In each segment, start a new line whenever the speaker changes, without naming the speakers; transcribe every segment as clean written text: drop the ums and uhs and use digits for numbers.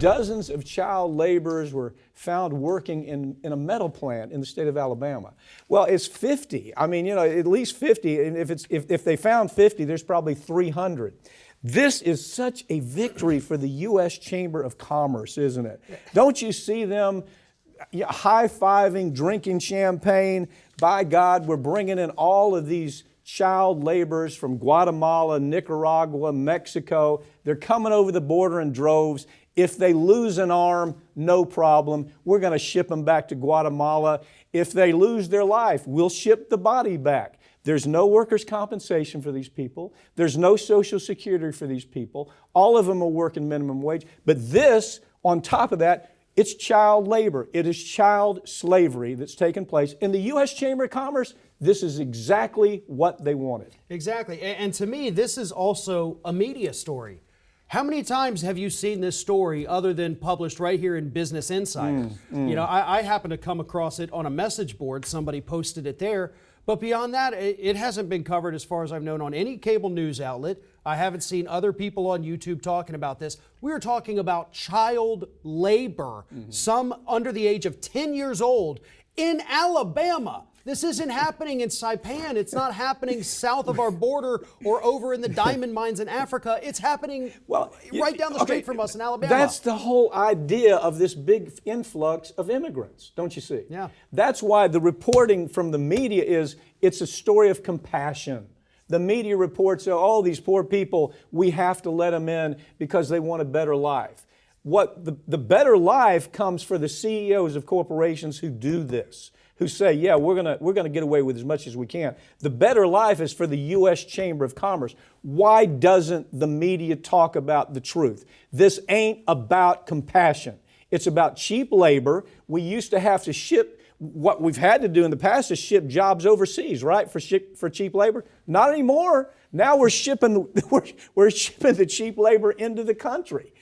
dozens of child laborers were found working in a metal plant in the state of Alabama. Well, it's 50. I mean, at least 50. And if they found 50, there's probably 300. This is such a victory for the U.S. Chamber of Commerce, isn't it? Don't you see them high-fiving, drinking champagne? By God, we're bringing in all of these child laborers from Guatemala, Nicaragua, Mexico. They're coming over the border in droves. If they lose an arm, no problem. We're going to ship them back to Guatemala. If they lose their life, we'll ship the body back. There's no workers' compensation for these people. There's no Social Security for these people. All of them are working minimum wage. But this, on top of that, it's child labor. It is child slavery that's taken place. In the U.S. Chamber of Commerce, this is exactly what they wanted.
Exactly. And to me, this is also a media story. How many times have you seen this story other than published right here in Business Insider? I happen to come across it on a message board. Somebody posted it there. But beyond that, it hasn't been covered, as far as I've known, on any cable news outlet. I haven't seen other people on YouTube talking about this. We are talking about child labor, some under the age of 10 years old in Alabama. This isn't happening in Saipan. It's not happening south of our border or over in the diamond mines in Africa. It's happening right down the street from us in Alabama.
That's the whole idea of this big influx of immigrants, don't you see?
Yeah.
That's why the reporting from the media it's a story of compassion. The media reports, oh, these poor people, we have to let them in because they want a better life. What the better life comes for the CEOs of corporations who do this, who say, yeah, we're gonna get away with as much as we can. The better life is for the U.S. Chamber of Commerce. Why doesn't the media talk about the truth? This ain't about compassion. It's about cheap labor. We used to have to ship, what we've had to do in the past is ship jobs overseas, right, for cheap labor? Not anymore. Now we're shipping the cheap labor into the country.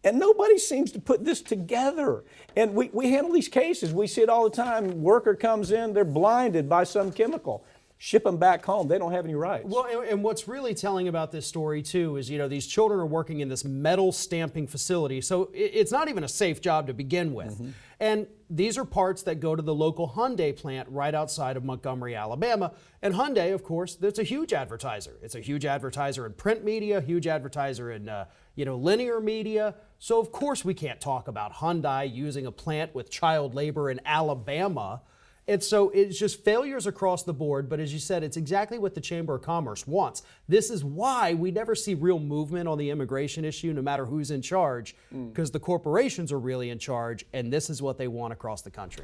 And nobody seems to put this together. And we handle these cases. We see it all the time. Worker comes in, they're blinded by some chemical. Ship them back home. They don't have any rights.
Well, and what's really telling about this story, too, is, these children are working in this metal stamping facility. So it's not even a safe job to begin with. And these are parts that go to the local Hyundai plant right outside of Montgomery, Alabama. And Hyundai, of course, that's a huge advertiser. It's a huge advertiser in print media, huge advertiser in linear media. So, of course, we can't talk about Hyundai using a plant with child labor in Alabama. And so it's just failures across the board. But as you said, it's exactly what the Chamber of Commerce wants. This is why we never see real movement on the immigration issue, no matter who's in charge, because the corporations are really in charge, and this is what they want across the country.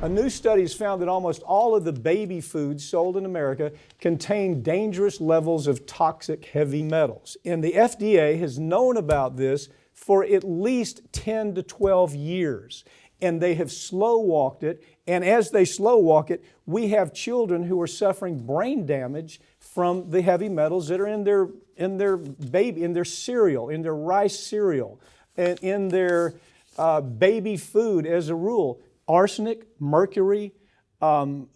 A new study has found that almost all of the baby foods sold in America contain dangerous levels of toxic heavy metals. And the FDA has known about this for at least 10 to 12 years. And they have slow-walked it. And as they slow-walk it, we have children who are suffering brain damage from the heavy metals that are in their cereal, in their rice cereal, and in their baby food as a rule. Arsenic, mercury, cadmium,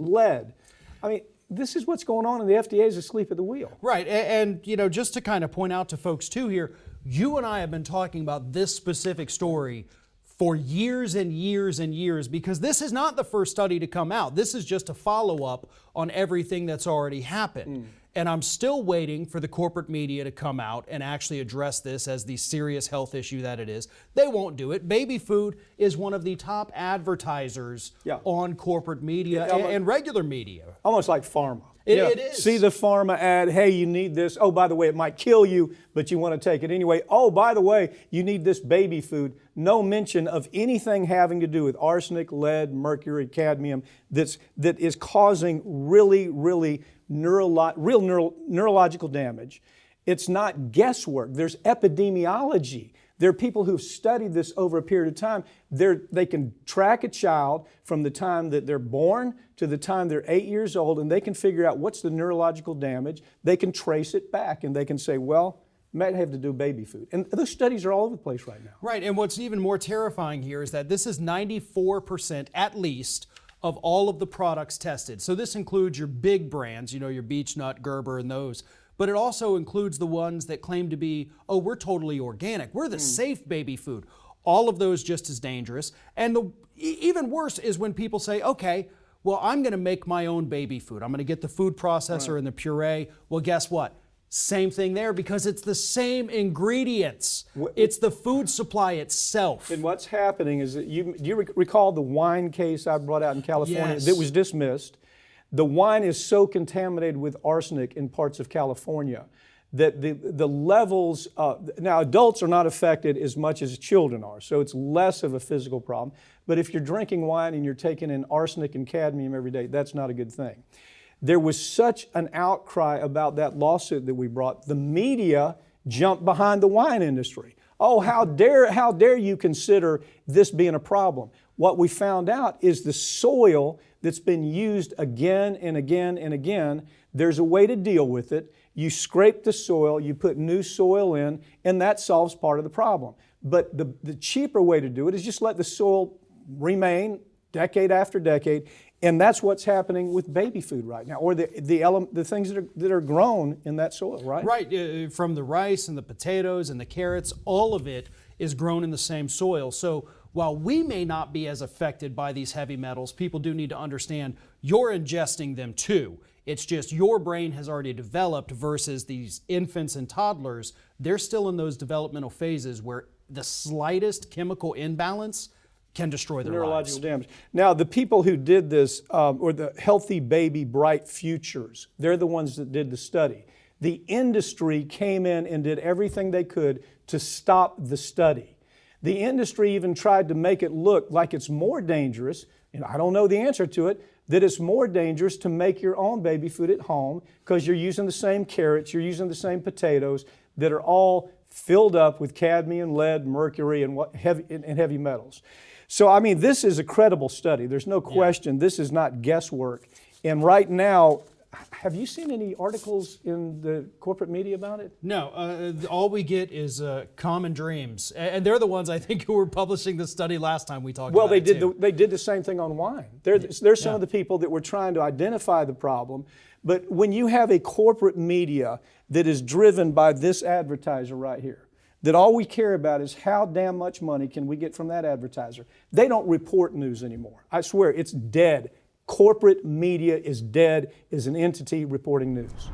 lead. I mean, this is what's going on, and the FDA is asleep at the wheel.
Right, and just to kind of point out to folks too here, you and I have been talking about this specific story for years and years and years, because this is not the first study to come out. This is just a follow-up on everything that's already happened. And I'm still waiting for the corporate media to come out and actually address this as the serious health issue that it is. They won't do it. Baby food is one of the top advertisers on corporate media and regular media.
Almost like pharma.
It is.
See the pharma ad, hey, you need this. Oh, by the way, it might kill you, but you want to take it anyway. Oh, by the way, you need this baby food. No mention of anything having to do with arsenic, lead, mercury, cadmium that is causing really neurological damage. It's not guesswork. There's epidemiology. There are people who've studied this over a period of time. They can track a child from the time that they're born to the time they're 8 years old, and they can figure out what's the neurological damage. They can trace it back, and they can say, well, might have to do baby food. And those studies are all over the place right now.
Right, and what's even more terrifying here is that this is 94% at least of all of the products tested. So this includes your big brands, your Beech Nut, Gerber, and those. but it also includes the ones that claim to be, oh, we're totally organic. We're the safe baby food. All of those just as dangerous. And even worse is when people say, okay, well, I'm going to make my own baby food. I'm going to get the food processor and the puree. Well, guess what? Same thing there, because it's the same ingredients. It's the food supply itself.
And what's happening is that do you recall the wine case I brought out in California
Yes.
that was dismissed? The wine is so contaminated with arsenic in parts of California that the levels, now adults are not affected as much as children are, so it's less of a physical problem. But if you're drinking wine and you're taking in arsenic and cadmium every day, that's not a good thing. There was such an outcry about that lawsuit that we brought, the media jumped behind the wine industry. Oh, how dare you consider this being a problem? What we found out is the soil that's been used again and again and again, there's a way to deal with it. You scrape the soil, you put new soil in, and that solves part of the problem. But the cheaper way to do it is just let the soil remain decade after decade, and that's what's happening with baby food right now, or the things that are grown in that soil, right?
Right, from the rice and the potatoes and the carrots, all of it is grown in the same soil. So while we may not be as affected by these heavy metals, people do need to understand you're ingesting them too. It's just your brain has already developed versus these infants and toddlers. They're still in those developmental phases where the slightest chemical imbalance can destroy their
Neurological
lives.
damage. Now, the people who did this, or the Healthy Baby Bright Futures, they're the ones that did the study. The industry came in and did everything they could to stop the study. The industry even tried to make it look like it's more dangerous, and I don't know the answer to it, that it's more dangerous to make your own baby food at home because you're using the same carrots, you're using the same potatoes that are all filled up with cadmium, lead, mercury, and heavy metals. So, I mean, this is a credible study. There's no question. This is not guesswork. And right now, have you seen any articles in the corporate media about it?
No, all we get is Common Dreams, and they're the ones I think who were publishing the study last time we talked
Well,
about it too.
they did the same thing on wine. They're some of the people that were trying to identify the problem. But when you have a corporate media that is driven by this advertiser right here, that all we care about is how damn much money can we get from that advertiser. They don't report news anymore. I swear, it's dead. Corporate media is dead as an entity reporting news.